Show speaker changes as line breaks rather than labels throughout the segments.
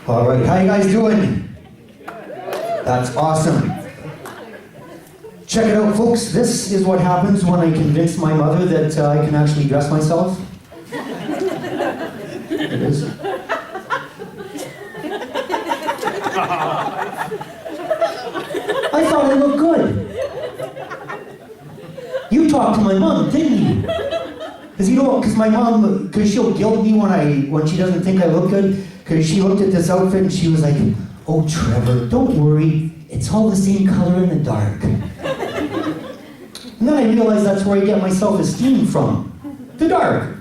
All right, how you guys doing? That's awesome. Check it out, folks. This is what happens when I convince my mother that I can actually dress myself. It is. I thought I looked good. You talked to my mom, didn't you? Because my mom, she'll guilt me when she doesn't think I look good, because she looked at this outfit and she was like, "Oh, Trevor, don't worry, it's all the same color in the dark." And then I realized that's where I get my self-esteem from, the dark.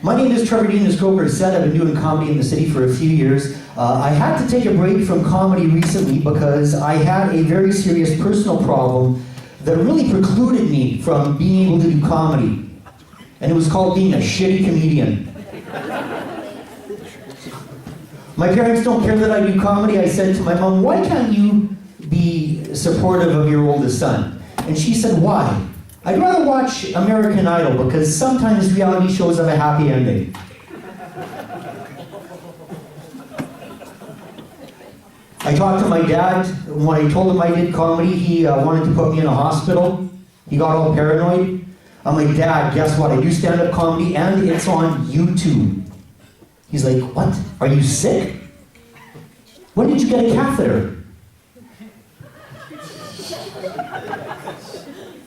My name is Trevor Dean, as Croker said. I've been doing comedy in the city for a few years. I had to take a break from comedy recently because I had a very serious personal problem that really precluded me from being able to do comedy. And it was called being a shitty comedian. My parents don't care that I do comedy. I said to my mom, "Why can't you be supportive of your oldest son?" And she said, "Why? I'd rather watch American Idol because sometimes reality shows have a happy ending." I talked to my dad. When I told him I did comedy, he wanted to put me in a hospital. He got all paranoid. I'm like, "Dad, guess what? I do stand-up comedy and it's on YouTube." He's like, "What? Are you sick? When did you get a catheter?"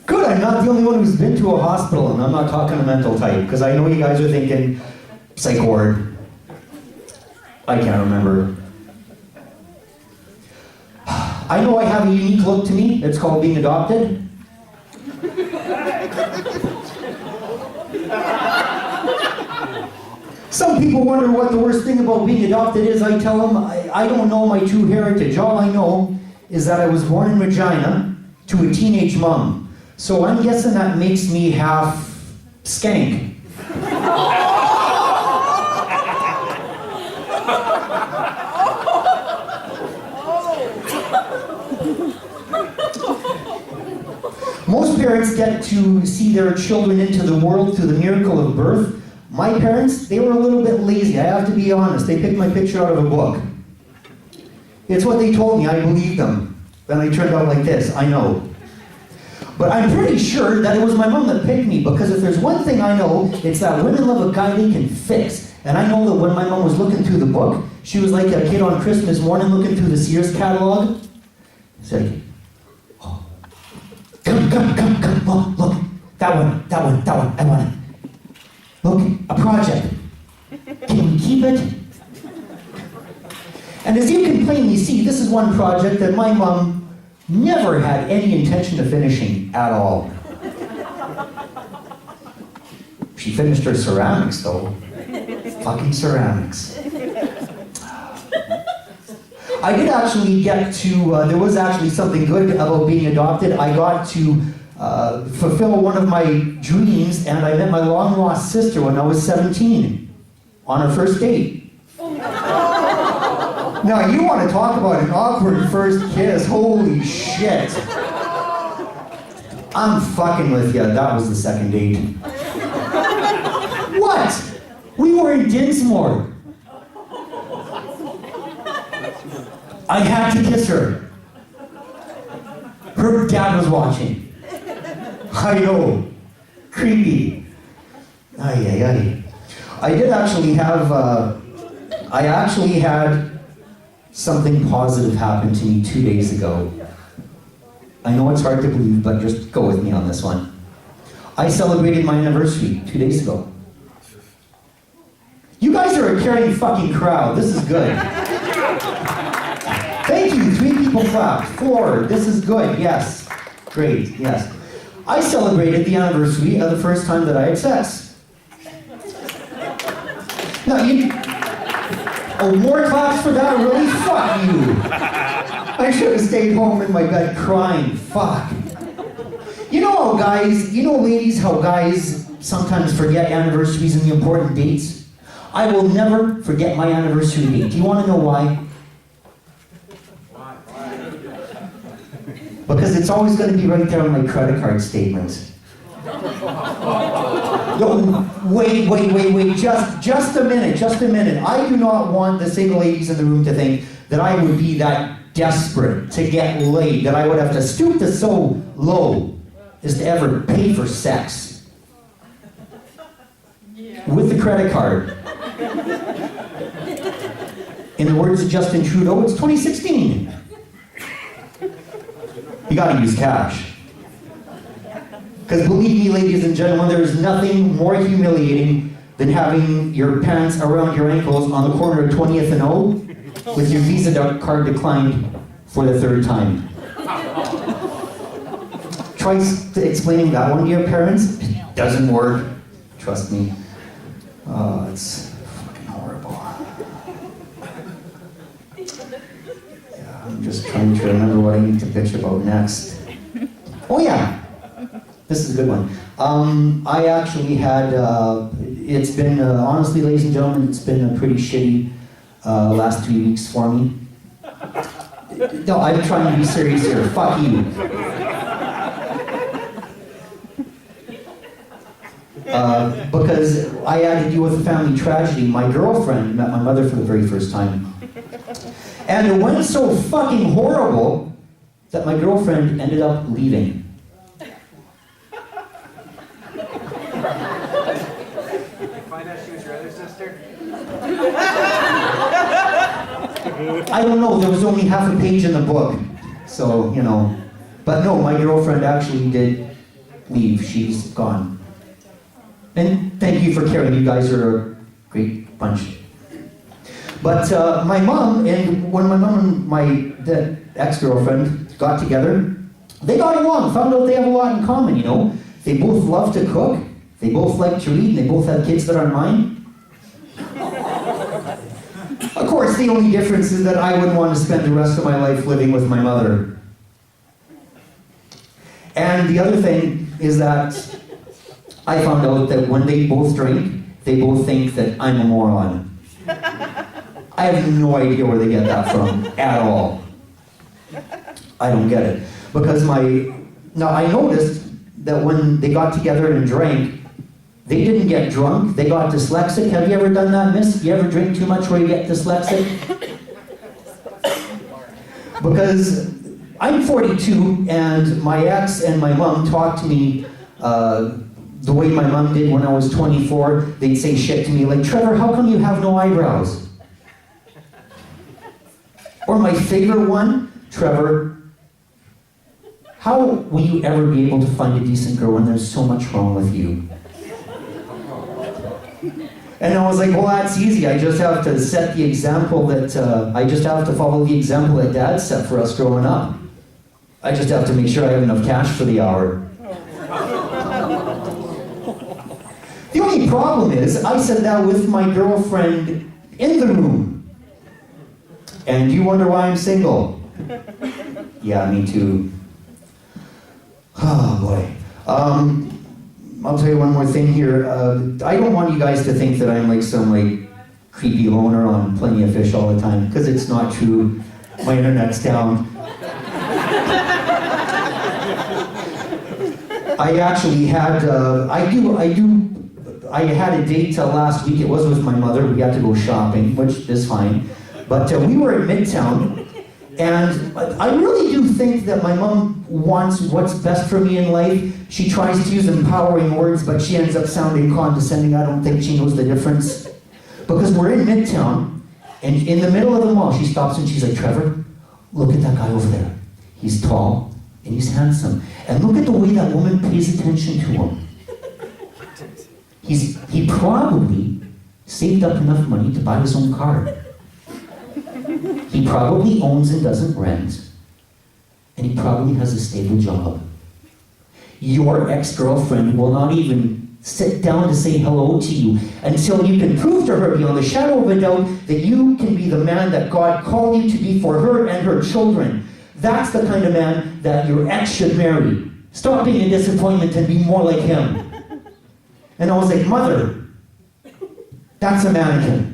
Good, I'm not the only one who's been to a hospital, and I'm not talking a mental type, because I know you guys are thinking, psych ward. I can't remember. I know I have a unique look to me. It's called being adopted. Some people wonder what the worst thing about being adopted is. I tell them, I don't know my true heritage. All I know is that I was born in Regina to a teenage mom. So I'm guessing that makes me half skank. Most parents get to see their children into the world through the miracle of birth. My parents, they were a little bit lazy, I have to be honest. They picked my picture out of a book. It's what they told me, I believed them. Then I turned out like this, I know. But I'm pretty sure that it was my mom that picked me, because if there's one thing I know, it's that women love a guy they can fix. And I know that when my mom was looking through the book, she was like a kid on Christmas morning looking through the Sears catalog. Said, "Oh, come, look, that one, I want it. Look, a project. Can we keep it?" And as you can plainly see, this is one project that my mom never had any intention of finishing at all. She finished her ceramics, though. Fucking ceramics. I did actually get to, there was actually something good about being adopted. I got to fulfill one of my dreams, and I met my long-lost sister when I was 17 on our first date. Now, you want to talk about an awkward first kiss. Holy shit. I'm fucking with you. That was the second date. What? We were in Dinsmore. I had to kiss her. Her dad was watching. I know. Creepy. Ay. I did actually have, I actually had something positive happened to me 2 days ago. I know it's hard to believe, but just go with me on this one. I celebrated my anniversary 2 days ago. You guys are a caring fucking crowd. This is good. Thank you. 3 people clapped. 4. This is good. Yes. Great. Yes. I celebrated the anniversary of the first time that I had sex. Now, oh, more claps for that? Really? Fuck you. I should have stayed home in my bed crying. Fuck. You know how guys, ladies, how guys sometimes forget anniversaries and the important dates? I will never forget my anniversary date. Do you want to know why? Because it's always going to be right there on my credit card statement. No, wait, just a minute. I do not want the single ladies in the room to think that I would be that desperate to get laid, that I would have to stoop to so low as to ever pay for sex. With the credit card. In the words of Justin Trudeau, it's 2016. You gotta use cash. Because believe me, ladies and gentlemen, there is nothing more humiliating than having your pants around your ankles on the corner of 20th and O with your Visa card declined for the 3rd time. Try explaining that one to your parents. It doesn't work. Trust me. Oh, it's fucking horrible. Yeah, I'm just trying to remember what I need to bitch about next. Oh yeah. This is a good one. I actually had, it's been, honestly, ladies and gentlemen, it's been a pretty shitty last 3 weeks for me. No, I'm trying to be serious here. Fuck you. Because I had to deal with a family tragedy. My girlfriend met my mother for the very first time. And it went so fucking horrible that my girlfriend ended up leaving. I don't know, there was only half a page in the book, so, you know. But no, my girlfriend actually did leave. She's gone. And thank you for caring. You guys are a great bunch. But my mom, and when my mom and my ex-girlfriend got together, they got along, found out they have a lot in common, you know. They both love to cook, they both like to read, and they both have kids that aren't mine. Of course, the only difference is that I wouldn't want to spend the rest of my life living with my mother. And the other thing is that I found out that when they both drink, they both think that I'm a moron. I have no idea where they get that from, at all. I don't get it. Because now I noticed that when they got together and drank, they didn't get drunk, they got dyslexic. Have you ever done that, miss? You ever drink too much where you get dyslexic? Because I'm 42, and my ex and my mom talked to me the way my mom did when I was 24. They'd say shit to me like, Trevor, how come you have no eyebrows? Or my favorite one, Trevor, how will you ever be able to find a decent girl when there's so much wrong with you? And I was like, well, that's easy. I just have to set the example that, I just have to follow the example that Dad set for us growing up. I just have to make sure I have enough cash for the hour. The only problem is, I said that with my girlfriend in the room. And you wonder why I'm single? Yeah, me too. Oh, boy. I'll tell you one more thing here. I don't want you guys to think that I'm like some like creepy loner on Plenty of Fish all the time, because it's not true. My internet's down. I actually had, I had a date last week. It was with my mother. We had to go shopping, which is fine. But we were in Midtown. And I really do think that my mom wants what's best for me in life. She tries to use empowering words, but she ends up sounding condescending. I don't think she knows the difference. Because we're in Midtown, and in the middle of the mall, she stops and she's like, Trevor, look at that guy over there. He's tall, and he's handsome. And look at the way that woman pays attention to him. He probably saved up enough money to buy his own car. He probably owns and doesn't rent. And he probably has a stable job. Your ex-girlfriend will not even sit down to say hello to you until you can prove to her beyond the shadow of a doubt that you can be the man that God called you to be for her and her children. That's the kind of man that your ex should marry. Stop being a disappointment and be more like him. And I was like, Mother, that's a mannequin.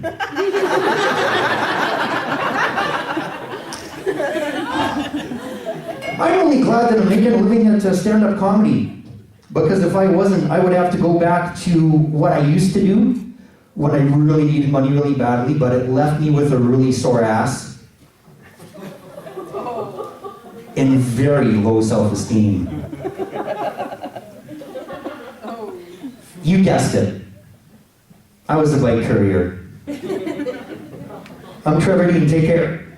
I'm only glad that I'm making a living at stand-up comedy. Because if I wasn't, I would have to go back to what I used to do when I really needed money really badly, but it left me with a really sore ass and very low self-esteem. You guessed it. I was a bike courier. I'm Trevor Dean. Take care.